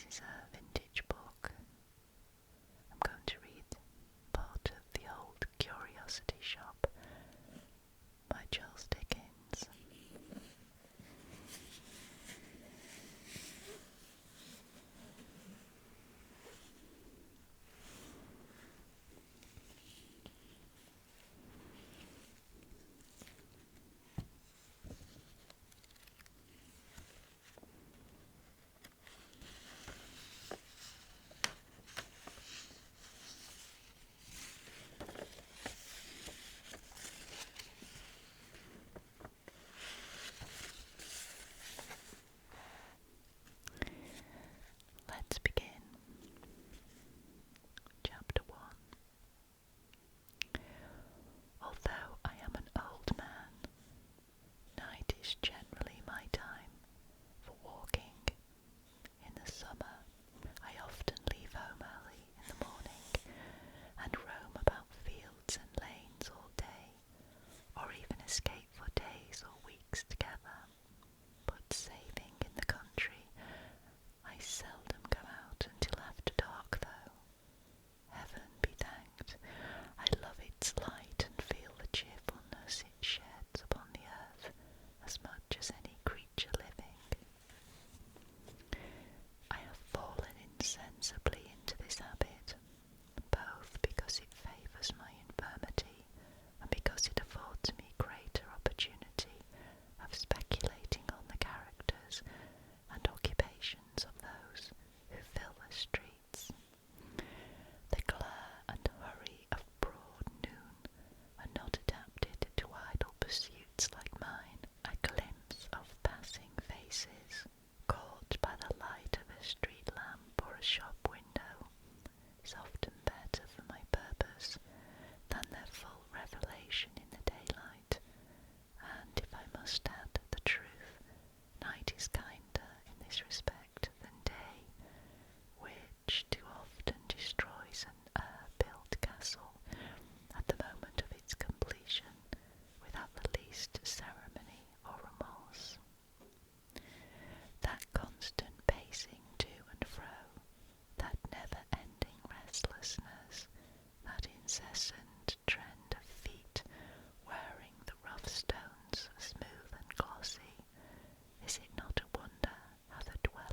This is a vintage book. I'm going to read part of The Old Curiosity Shop by Charles Dickens. Let's begin. Chapter 1. Although I am an old man, night is generally my time for walking. In the summer, I often leave home early in the morning and roam about fields and lanes all day, or even escape for days or weeks together. But saving in the country, I seldom go out until after dark, though. Heaven be thanked, I love its light and feel the cheerfulness it sheds upon the earth as much as any creature living. I have fallen insensibly into this habit, both because it favours my infirmity and because it affords me greater opportunity of speculating on the characters and occupations of those who fill the streets. The glare and hurry of broad noon are not adapted to idle pursuits like mine. A glimpse of passing faces, caught by the light of a street lamp or a shop window, is often better for my purpose than their full revelation in the daylight, and if I must add the truth, night is kinder in this respect than day, which too often destroys an built castle at the moment of its completion without the least ceremony or remorse. That constant pacing to and fro, that never-ending restlessness, that incessant trend of feet wearing the rough stones smooth and glossy, is it not a wonder how the dweller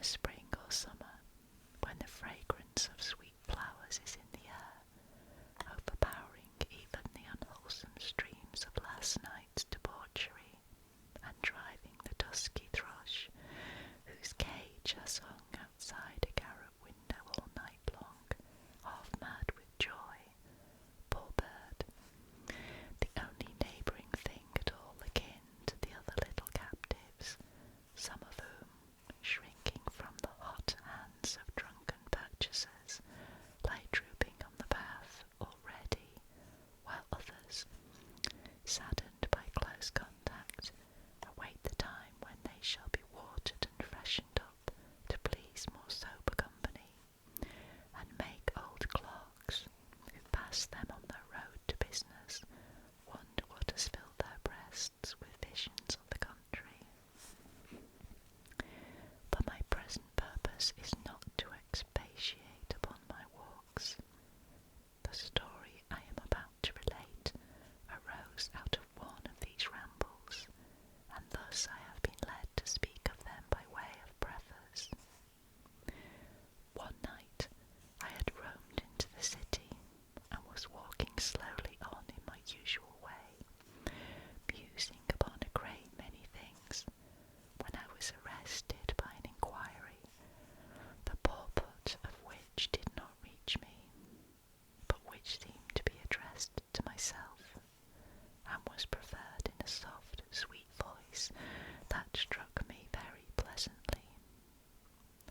a spring or summer, when the fragrance of sweet flowers is in the air, overpowering even the unwholesome streams of last night's debauchery, and driving the dusky thrush, whose cage has hung outside a garret window all night long, half mad with joy. Poor bird, the only neighbouring thing at all akin to the other little captives, some of whom, shrinking from the hot hands of drunken purchasers, lie drooping on the path already, while others, saddened by close contact, await the time when they shall be watered and freshened up to please more sober company, and make old clerks, who pass them on their road to business, wonder what has filled their breasts with visions of the country. But my present purpose is not to expatiate upon my walks. The story I am about to relate arose out of one of these rambles, and thus I have been led to speak of them by way of preface. One night I had roamed into the city, and was walking slowly on in my usual way, musing upon a great many things, when I was arrested by an inquiry, the purport of which did not reach me, but which seemed to be addressed to myself, and was preferred in a soft, sweet voice that struck me very pleasantly.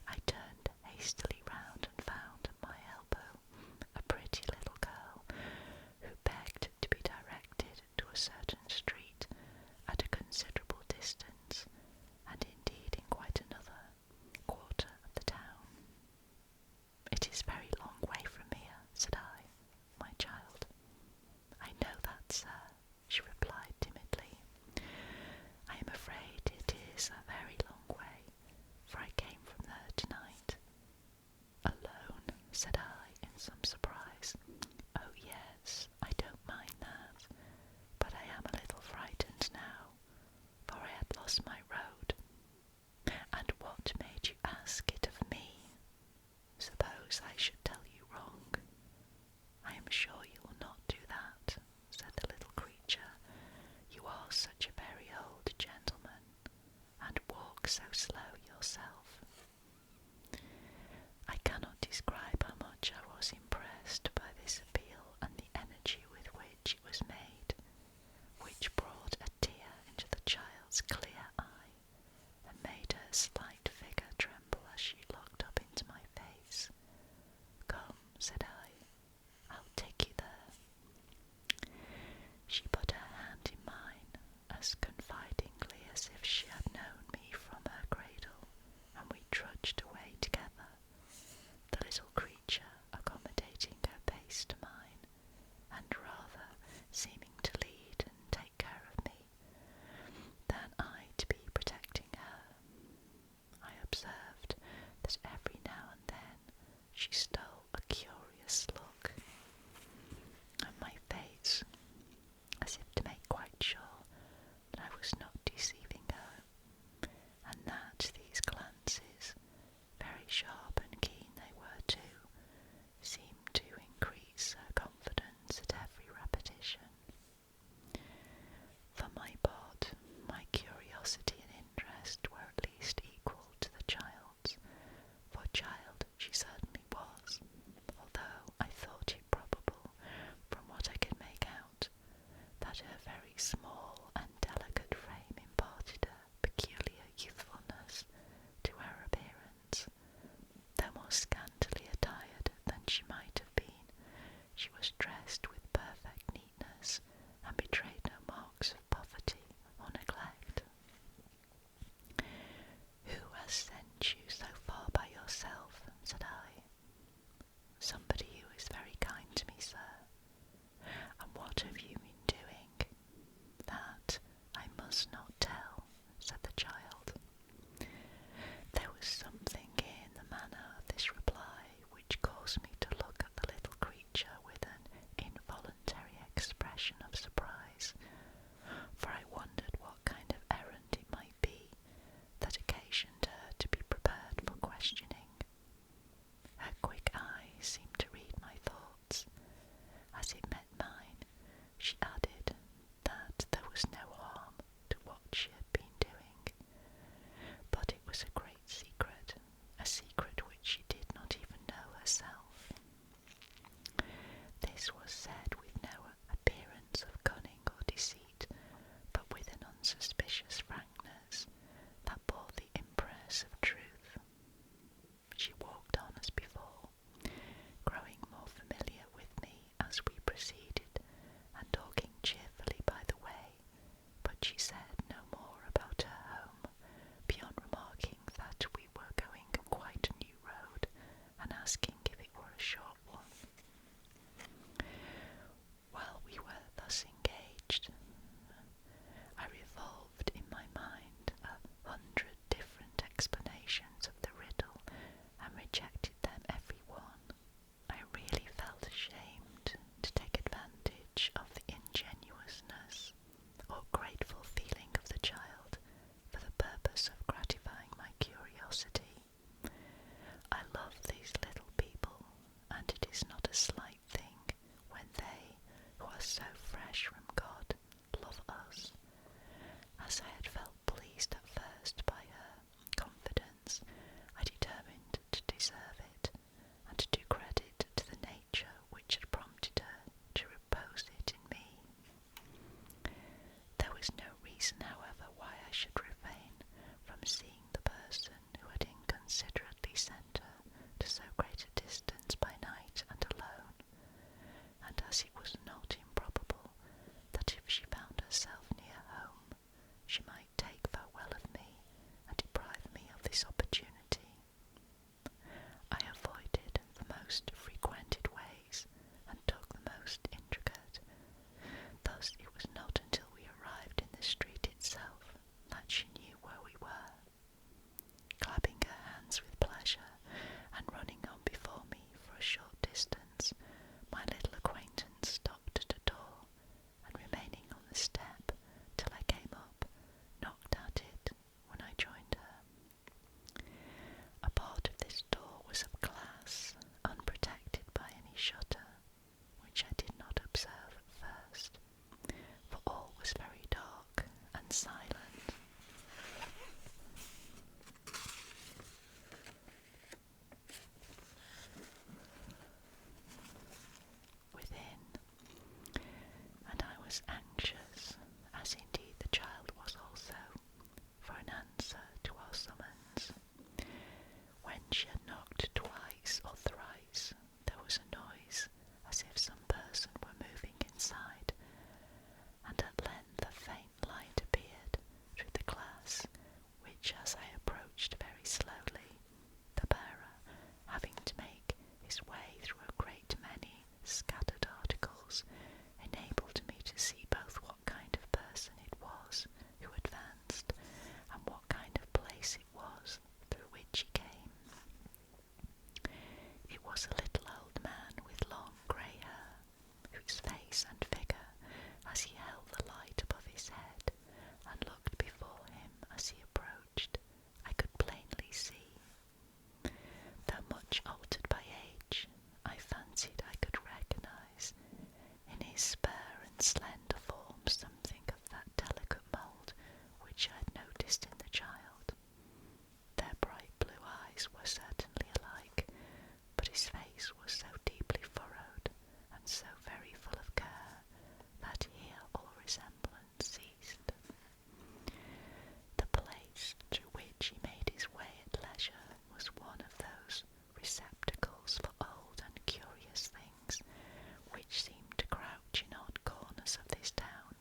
I turned hastily round and found at my elbow a pretty little girl, who begged to be directed to a certain street at a considerable distance, and indeed in quite another quarter of the town. "It is a very long way from here," said I, "my child." "I know that, sir," she replied timidly. "I am afraid it is a very long way, for I came from there tonight." "Alone?" said I, in some surprise. "Oh yes, I don't mind that, but I am a little frightened now, for I had lost my road." "And what made you ask it of me? Suppose I should tell you wrong?" "I am sure you will not do that," said the little creature. "You are such a very old gentleman, and walk so slow yourself." I cannot describe how much I was impressed by this appeal and the energy with which it was made, which brought a tear into the child's clear eye, and made her slight figure tremble as she looked up into my face. "Come," said I, "I'll take you there." She put her hand in mine, as confidingly as if she had known me from her cradle, and we trudged away together, the little creature eyes were certainly alike, but his face was so deeply furrowed and so very full of care that here all resemblance ceased. The place to which he made his way at leisure was one of those receptacles for old and curious things which seemed to crouch in odd corners of this town,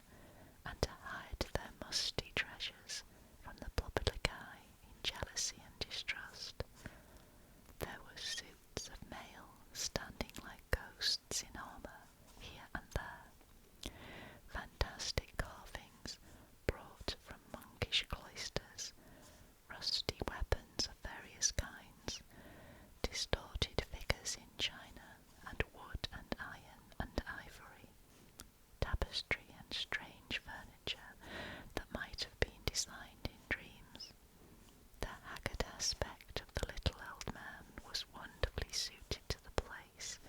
and to hide their musty treasures from the public eye in jealousy and distrust. There were suits of mail standing like ghosts in armour here and there, fantastic carvings brought from monkish cloisters, rusty weapons of various kinds, distorted figures in china and wood and iron and ivory, tapestry and strange furniture that might have been designed in dreams. The haggard aspect of the little old man was wonderfully suited to the place.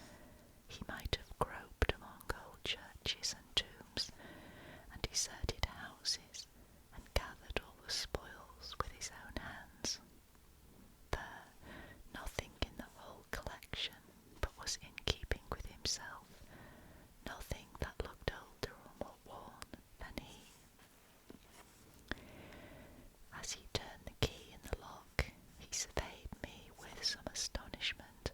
He might have groped among old churches and tombs and deserted houses and gathered all the spoils with his own hands. There, nothing in the whole collection but was in keeping with himself, nothing that looked older or more worn than he. As he turned the key in the lock, he surveyed me with some astonishment,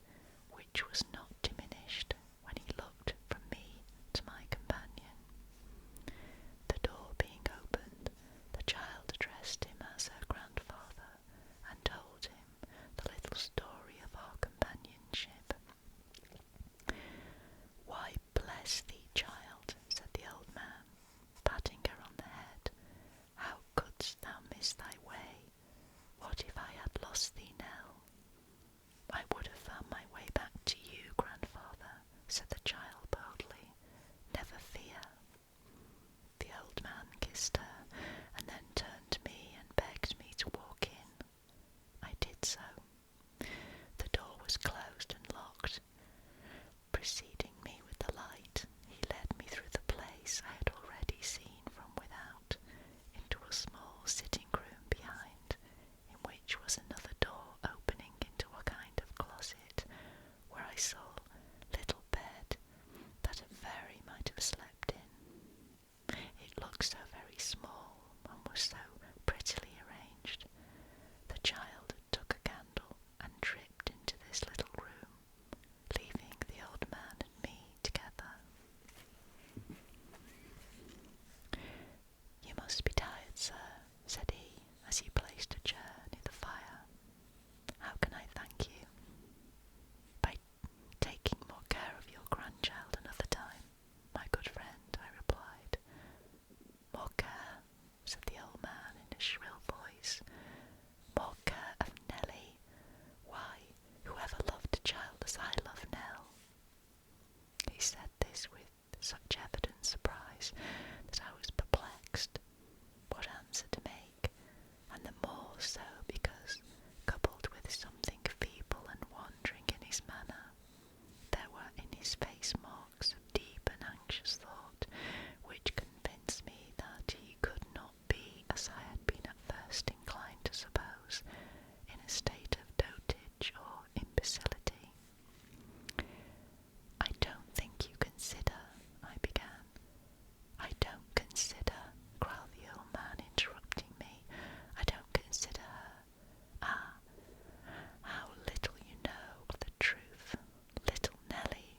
which was not diminished when he looked from me to my companion. The door being opened, the child addressed him as her grandfather, and told him the little story of our companionship. "Why, bless thee, child," said the old man, patting her on the head, "how couldst thou miss thy way? What if I had lost thee, Nell?" "I would have found my way back to you, grandfather," said the child boldly. "Never fear." The old man kissed her, and then turned to me and begged me to walk in. I did so. The door was closed and locked. Preceding me with the light, he led me through the place I had already seen from without, into a small sitting room behind, in which was another door opening into a kind of closet, where I saw a little bed that a fairy might have slept in. It looked so very small and was so prettily arranged. The child took a candle and tripped into this little room, leaving the old man and me together. "You must be tired, sir," said he, as he placed a chair near the fire. "How can I thank you?" "By taking more care of your grandchild another time, my good friend," I replied. "More care," said the old man in a shrill voice. "More care of Nelly? Why, whoever loved a child as I love Nell?" He said this with such evident surprise that I was perplexed what answer to make, and the more so because, coupled with something feeble and wandering in his manner, there were in his face marks of deep and anxious thought, which convinced me that he could not be, as I had been at first inclined to suppose, in a state of dotage or imbecility. "I don't think you consider," I began. "I don't consider," growled the old man, interrupting me. "I don't consider her. Ah, how little you know of the truth. Little Nelly,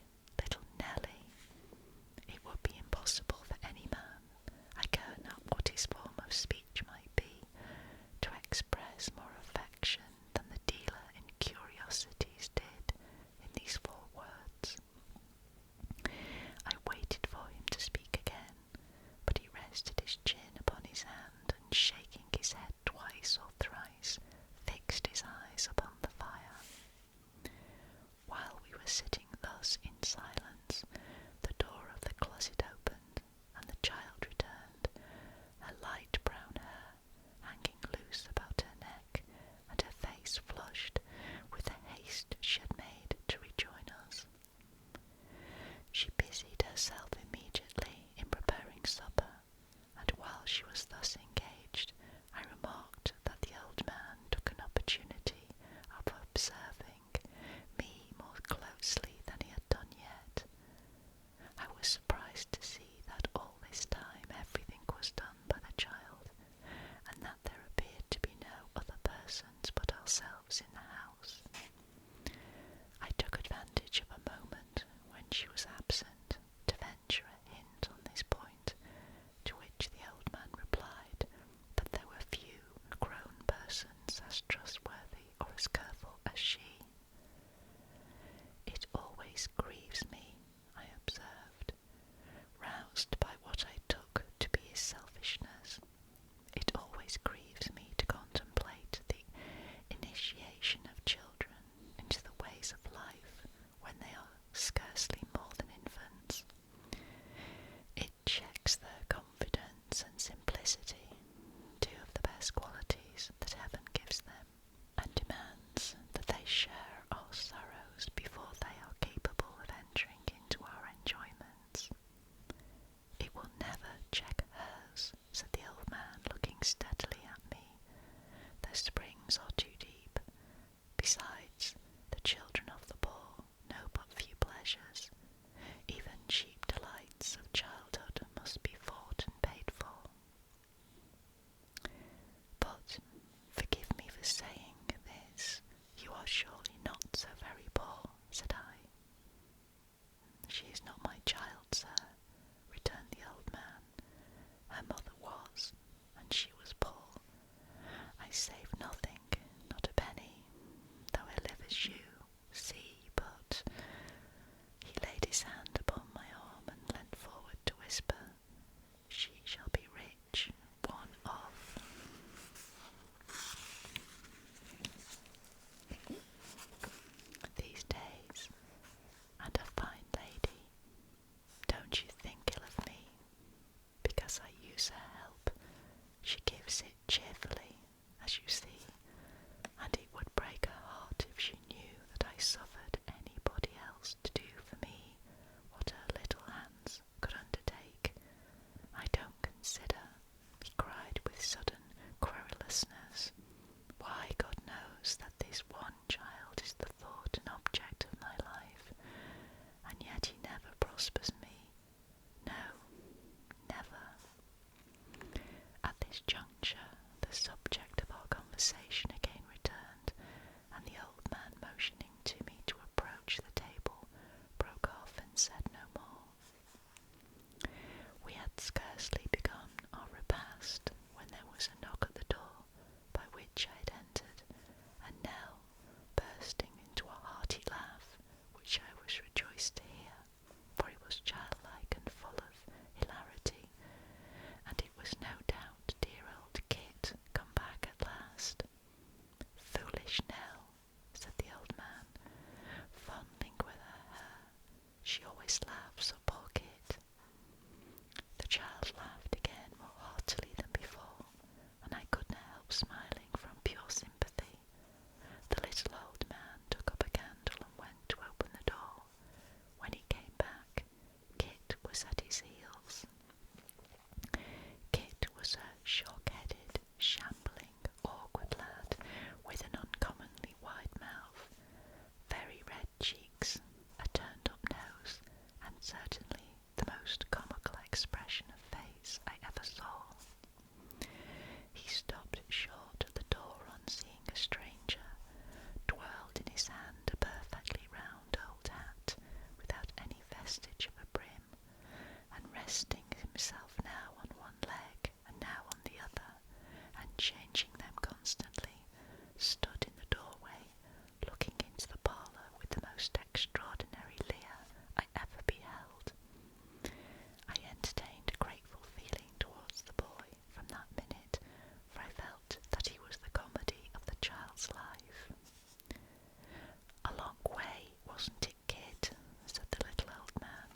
wasp as me. No, never. At this juncture, the subject of our conversation again returned, and the old man, motioning to me to approach the table, broke off and said no more. We had scarcely begun our repast when there was a knock at the door, by which I had entered, and Nell, bursting into a hearty laugh, which I was rejoiced to hear, for it was childlike and full of hilarity, and it was no doubt dear old Kit come back at last. Foolish Nell, said the old man, fondling with her hair, she always laughs at poor Kit. The child laughed again more heartily than before, and I could not help smiling from pure sympathy. The little old man took up a candle and went to open the door. When he came back, Kit was at his heels. Kit was a shock-headed, shambling, awkward lad, with an uncommonly wide mouth, very red cheeks, a turned-up nose, and certainly the most comical expression of face I ever saw. He stopped short at the door on seeing a stranger, twirled in his hand a perfectly round old hat, without any vestige of a brim, and resting himself now on one leg and now on the other, and changing them constantly, stood in the doorway, looking into the parlour with the most extraordinary leer I ever beheld. I entertained a grateful feeling towards the boy from that minute, for I felt that he was the comedy of the child's life. A long way, wasn't it, Kit? Said the little old man.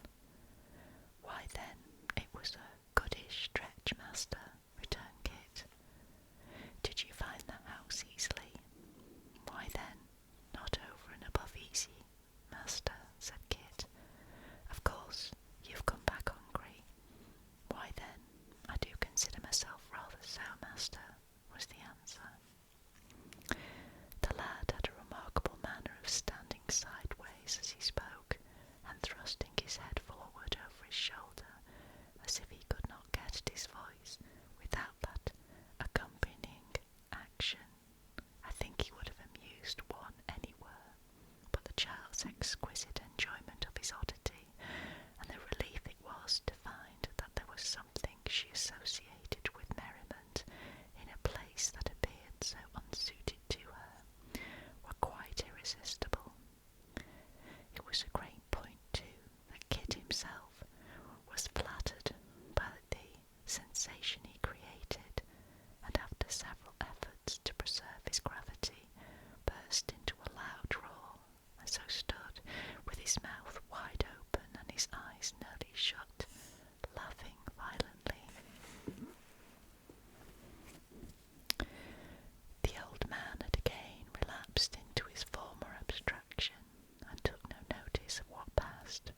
Why then, it was a goodish stretch, master, returned Kit. Did you find the house easily? Why then, not over and above easy, master, said Kit. Of course, you've come back hungry. Why then, I do consider myself rather so, master, was the answer. The lad had a remarkable manner of standing sideways as he spoke, and thrusting his head forward over his shoulder, as if he could not get at his voice without that accompanying action. I think he would have amused one anywhere, but the child's exquisite enjoyment of his oddity, and the relief it was to find that there was something she associated with merriment in a place that appeared so unsuited to her, were quite irresistible. It was a great point, too, that Kit himself was flattered by the sensation he created, and after several efforts to preserve his gravity, burst into a loud roar, and so stood with his mouth wide open and his eyes nearly shut, laughing violently. The old man had again relapsed into his former abstraction, and took no notice of what passed.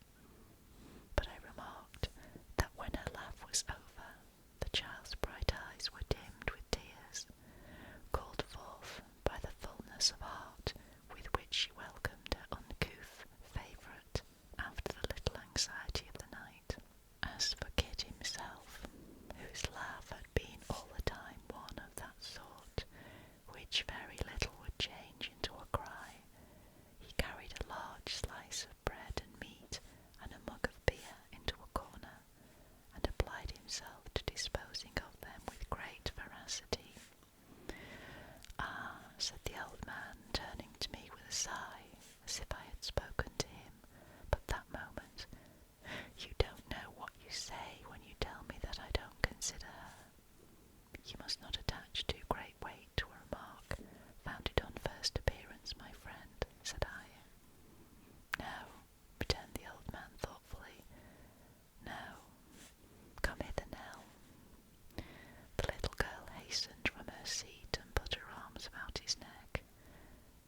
But I remarked that when her laugh was over, the child's bright eyes were dimmed with tears, called forth by the fullness of heart with which she welcomed her uncouth favourite after the little anxiety of the night. As for Kit himself, whose laugh had been all the time one of that sort which very little would change into a cry, he carried a large slice of bread and meat and a mug of beer into a corner, and applied himself to disposing of them with great veracity. Ah, said the old man, turning to me with a sigh, as if I had spoken to him but that moment, you don't know what you say when you tell me that I don't consider her. You must not attach too great weight to a remark founded on first appearance, my friend, said I. No, returned the old man thoughtfully. No. Come hither, Nell. The little girl hastened from her seat and put her arms about his neck.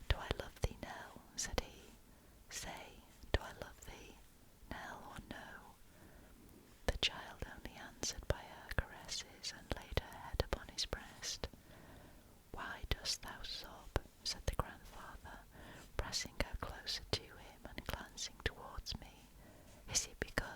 Do I love thee, Nell? Said he. Say, do I love thee, Nell, or no? The child only answered by her caresses, and laid her head upon his breast. Why dost thou sob? Said the grandfather, pressing her closer to him and glancing towards me. Is it because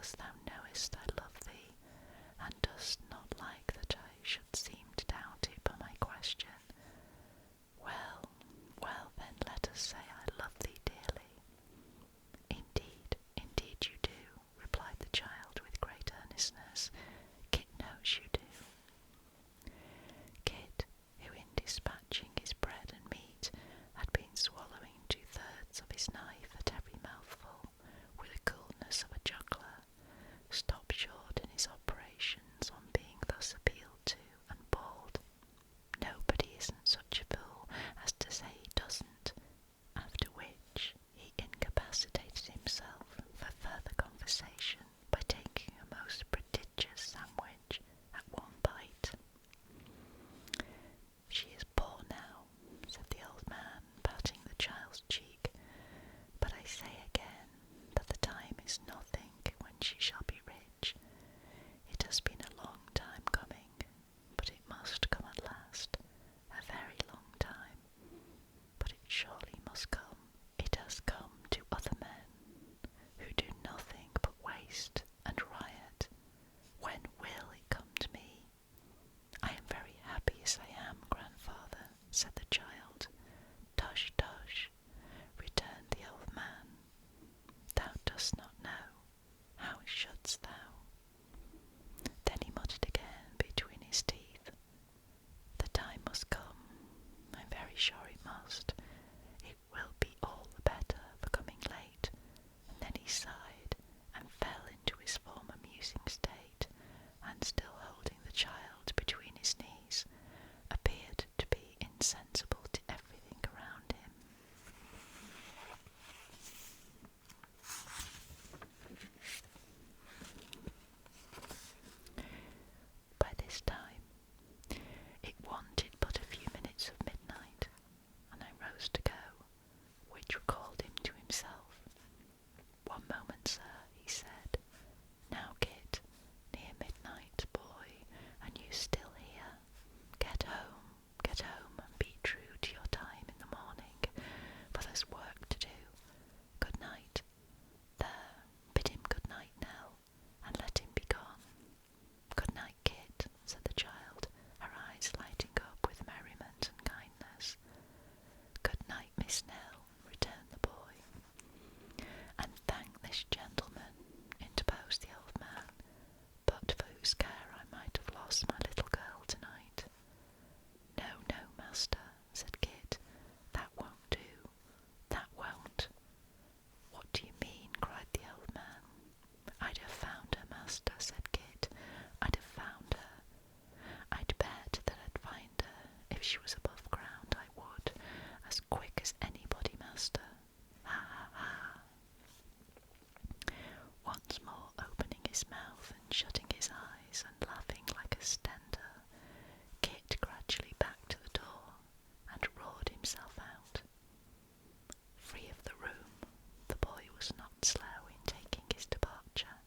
which recalled him to himself. "One moment, sir," he said. "Now, Kit, near midnight, boy, and you still here. Get home, and be true to your time in the morning, for there's work to do. Good night. There, bid him good night, Nell, and let him be gone." "Good night, Kit," said the child, her eyes lighting up with merriment and kindness. "Good night, Miss Nell," returned the boy. "And thank this gentleman," interposed the old man, "but for whose care I might have lost my little girl tonight." "No, no, master," said Kit, "that won't do, that won't." "What do you mean?" cried the old man. "I'd have found her, master," said Kit. "I'd have found her. I'd bet that I'd find her if she was above ground, I would, as quick as anybody, master. Ha, ha, ha." Once more opening his mouth and shutting his eyes and laughing like a stender, Kit gradually backed to the door and roared himself out. Free of the room, the boy was not slow in taking his departure.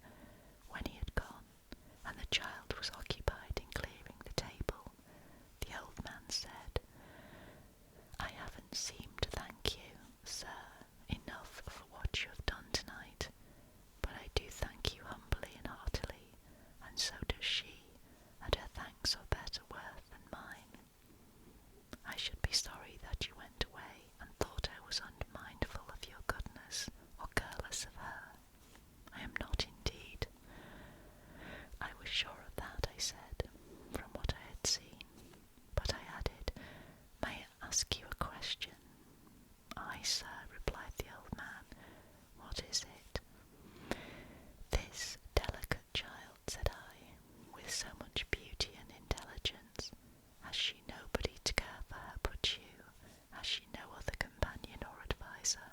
When he had gone, and the child was occupied in clearing the table, the old man said, "I haven't seemed to thank you, sir, enough for what you have done tonight, but I do thank you humbly and heartily, and so does she, and her thanks are better worth than mine. I should be sorry that you went away and thought I was unmindful of your goodness, or careless of her. I am not indeed." "I was sure of that," I said, from what I had seen, but I added, "May I ask you a question?" "Aye, sir," replied the old man. "What is it?" "This delicate child," said I, "with so much beauty and intelligence, has she nobody to care for her but you? Has she no other companion or adviser?"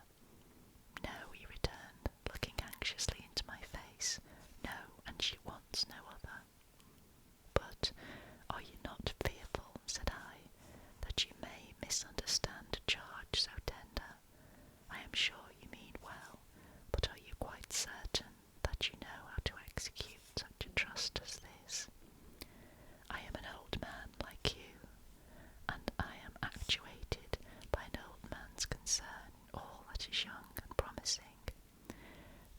"No," he returned, looking anxiously into my face. "No, and she wants no other." "But are you not fearful," said I, "that you may misunderstand a charge so tender? I am sure you mean well, but are you quite certain that you know how to execute such a trust as this? I am an old man like you, and I am actuated by an old man's concern in all that is young and promising.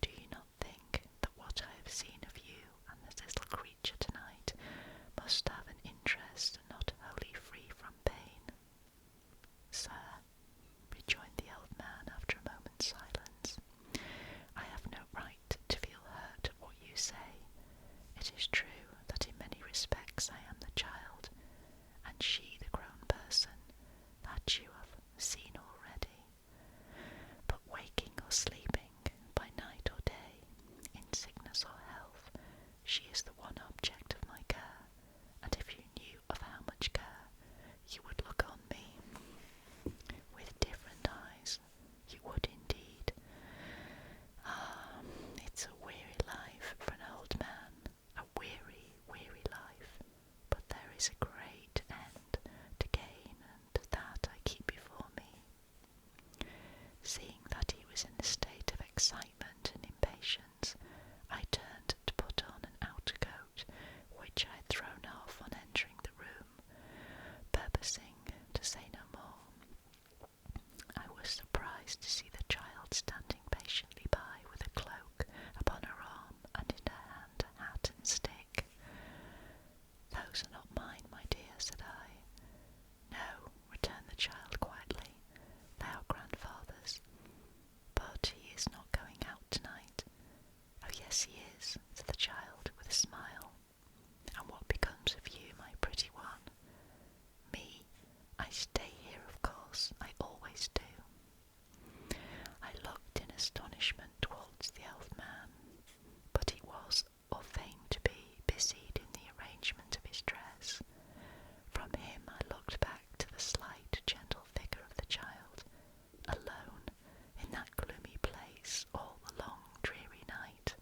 Do you not think that what I have seen of you and this little creature tonight must have an interest not wholly free from pain?" "Sir," rejoined the old man after a moment's silence, "I have no right to feel hurt at what you say. It is true that in many respects I am the child, and she the grown person, that you have seen already. But waking or sleeping, by night or day, in sickness or health, she is the one object of my care, and if you knew of how much care, you would look on me with different eyes. You would indeed. Ah, it's a weary life for an old man, a weary, weary life, but there is a great end to gain, and that I keep before me." Seeing that he was in a state of excitement and impatience, I turned to put on an outer coat, which I had thrown off on entering the room, purposing to say no more. I was surprised to see the child standing patiently by with a cloak upon her arm and in her hand a hat and stick. "Those are not mine, my dear," said I. "No," returned the child quietly, "they are grandfather's. But he is not going out tonight." "Oh, yes, he is," said the child with a smile. "And what becomes of you, my pretty one?" "Me? I stay here, of course. I always do." I looked in astonishment towards the old man, but he was, or feigned to be, busied in the arrangement of his dress. From him I looked back to the slight, gentle figure of the child, alone in that gloomy place all the long, dreary night.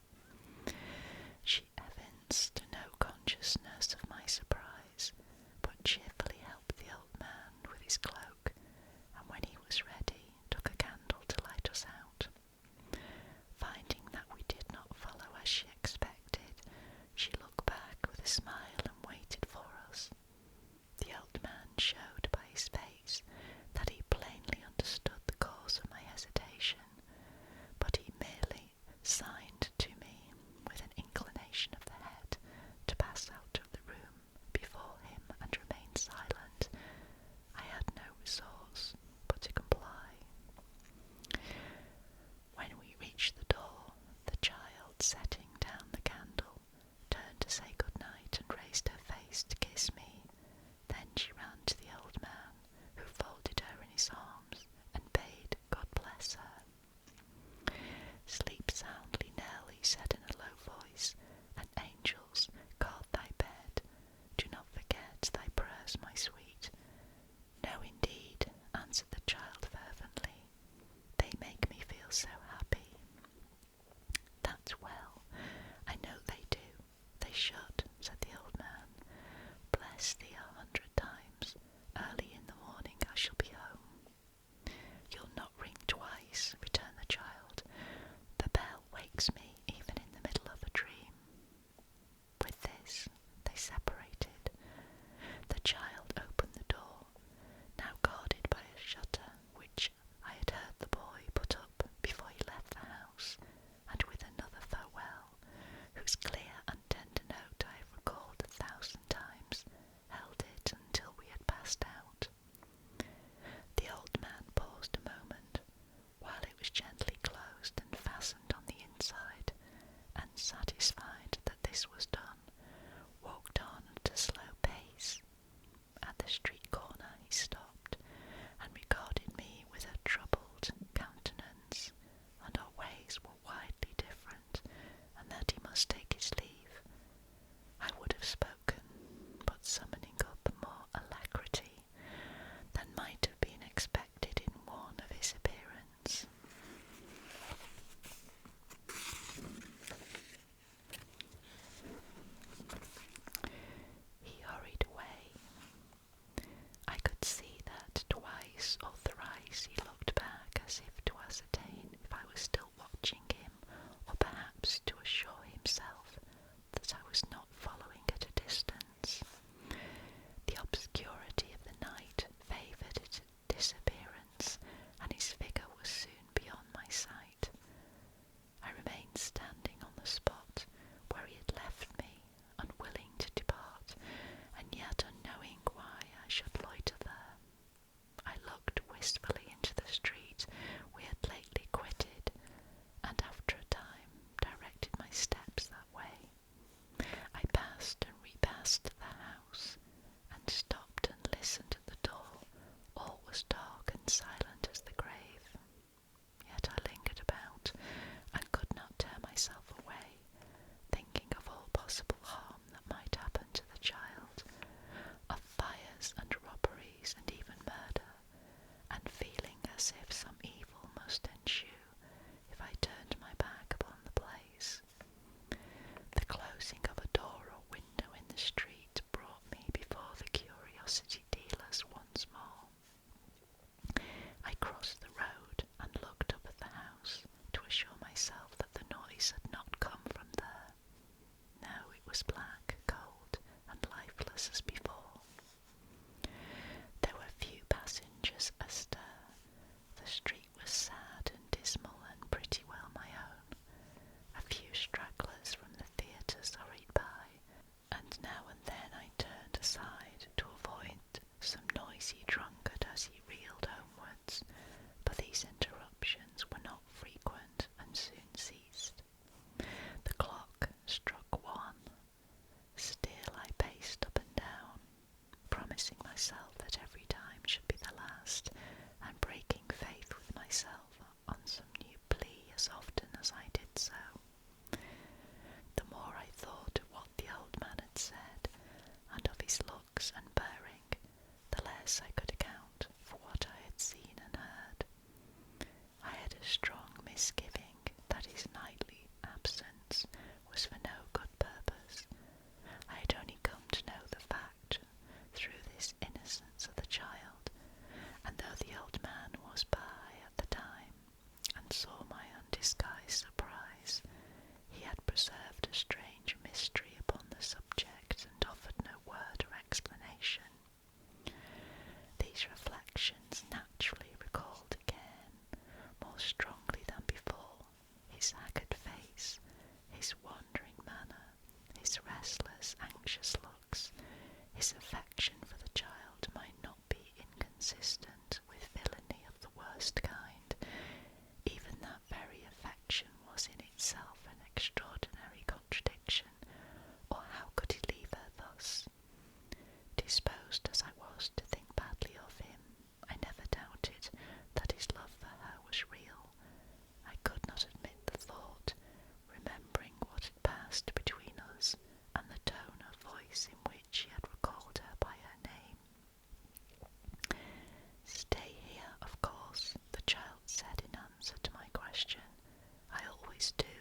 She evinced no consciousness of my surprise, but cheerfully helped the old man with his cloak, and when he was ready, took a candle to was still watching him, or perhaps to assure himself that I was not following at a distance. The obscurity of the night favoured its disappearance, and his figure was soon beyond my sight. I remained standing on the spot where he had left me, unwilling to depart, and yet unknowing why I should loiter there. I looked wistfully into the street we had lately quitted, and after a time directed my steps that way. I passed and repassed the house, and stopped and listened at the door. All was dark and silent as the grave. Yet I lingered about, and could not tear myself away, thinking of all possible harm that might happen to the child, of fires and robberies and even murder, and feeling as if some evil must ensue if I turned my back upon the place. The closing of a door or window in the street brought me before the curiosity dealers once more. I crossed the road and looked up at the house to assure myself that the noise had not come from there. No, it was black, cold, and lifeless as before. There were few passengers astir. The street was sad and dismal and pretty well my own. A few stragglers from the theatres hurried by, and now and then I turned aside to avoid some noisy drunkard as he reeled homewards, but these interruptions were not frequent and soon ceased. The clock struck 1. Still I paced up and down, promising myself that every time should be the last, and breaking faith with myself on some new plea as often as I did so. The more I thought of what the old man had said, and of his looks and bearing, the less I could account for what I had seen and heard. I had a strong misgiving that his nightly absence was for no good purpose. I had only come to know the fact through this innocence of the child, and though the old man was by at the time, and saw my undisguised surprise, he had preserved a strange mystery upon the subject, and offered no word or explanation. These reflections naturally recalled again, more strongly than before, his haggard face, his wandering manner, his restless, anxious looks. His affection for the child might not be inconsistent with villainy of the worst kind. Even that very affection was in itself an extraordinary contradiction, or how could he leave her thus? Disposed as I was to think badly of him, I never doubted that his love for her was real. I could not admit the thought, remembering what had passed between us, and the tone of voice in which he had recalled her by her name. "Stay here, of course," the child said in answer to my question. "I always do.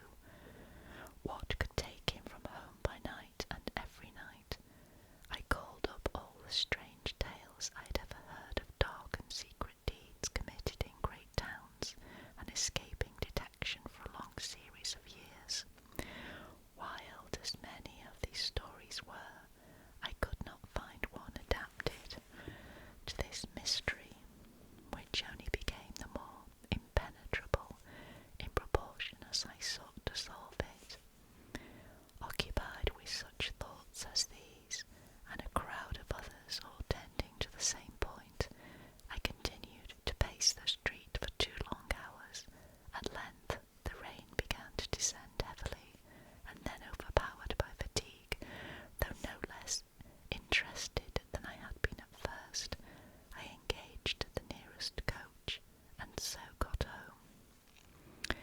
What could take him from home by night and every night?" I called up all the strange tales I had ever heard of dark and secret deeds committed in great towns, and escaping detection for a long series of years. Wild as many of these stories were, I could not find one adapted to this mystery, which only became the more impenetrable in proportion as I sought to solve it. Occupied with such thoughts as these, and a crowd of others all tending to the same point, I continued to pace the street for 2 long hours. At length the rain began to descend heavily, and then, overpowered by fatigue, though no less interested than I had been at first, I engaged the nearest coach, and so got home.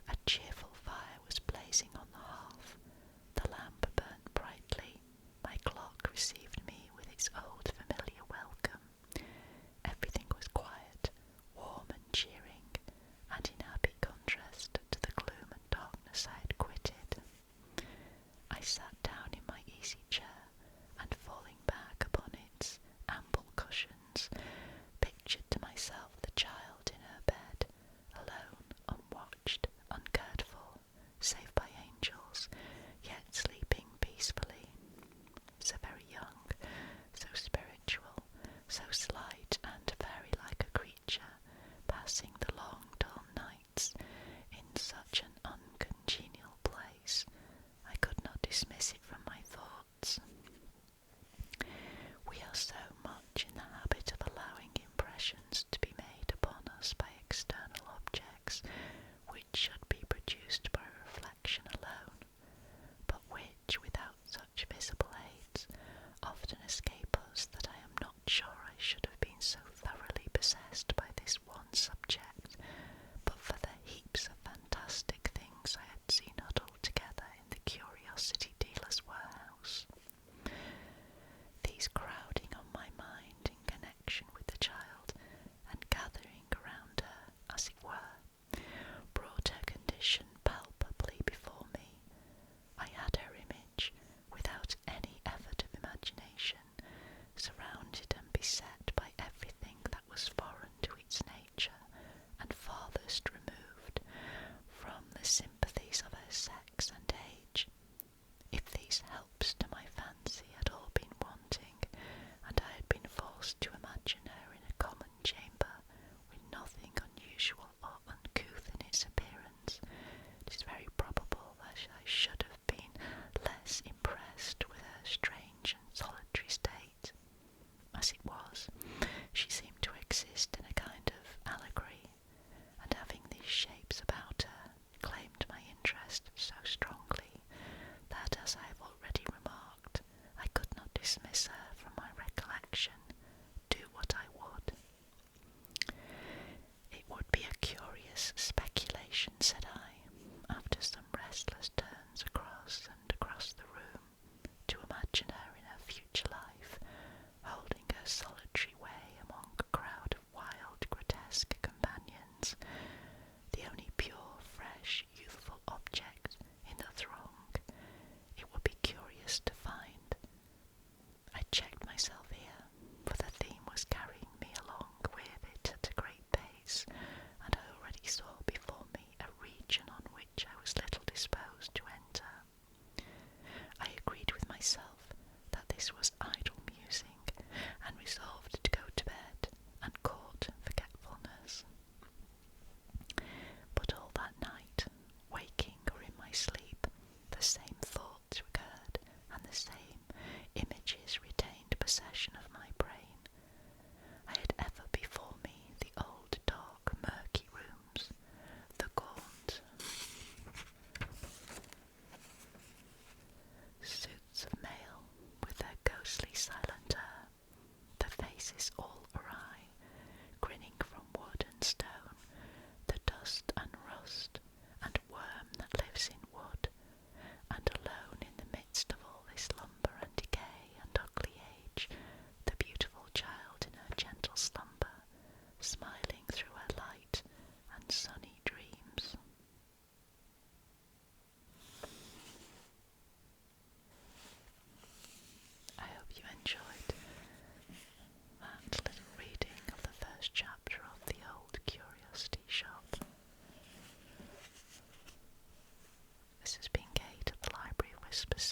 A cheerful fire was blazing on the hearth. The lamp burnt brightly. My clock received me with its old familiar welcome. Everything was quiet, warm and cheering, and in happy contrast dismiss it from my thoughts. We are so much in the habit of allowing impressions to be made upon us by external objects which should be produced by reflection alone, but which, without such visible aids, often escape us, that I am not sure I should have been so thoroughly possessed by this one subject, but for the heaps of fantastic things I had seen huddled together in the curiosity dealer's warehouse. These crowding on my mind in connection with the child, and gathering around her, as it were, brought her condition palpably before me. I had her image, without any effort of imagination, surrounded and beset by everything that was foreign to its nature, and farthest removed from the sympathies of her sex and age. If these helps to my fancy had all been wanting, and I had been forced to imagine her in a common chamber, with nothing unusual or uncouth in its appearance, it is very probable that I should have been less impressed with her strange and solitary state. As it was, she seemed to exist in a kind of allegory, and having these shapes about her, claimed my interest so strongly that, as I have already remarked, I could not dismiss her from my recollection, do what I would. It would be a curious speculation, said I, after some restless turns across and across the room, to imagine her in her future life, holding her solitary way among a crowd of wild, grotesque companions, the only pure, fresh, youthful object in the throng. It would be curious to find. I checked myself here, for the theme was carrying me along with it at a great pace, and I already saw before me a region on which I was little disposed to enter. I agreed with myself that this was idle musing, and resolved to go to bed and court forgetfulness. But all that night, waking or in my sleep, the same thoughts recurred, and the same images retained possession of my brain. I had ever before me the old dark murky rooms, the gaunt suits of mail with their ghostly silent air, the faces all awry, grinning from wood and stone, the dust and rust and worm that lives in wood, and alone in the midst of all this lumber and decay and ugly age, the beautiful child in her gentle slumber, smiling through her light and sunny dreams. I hope you enjoyed that little reading of the first chapter of The Old Curiosity Shop. This has been Kate at the Library of Whispers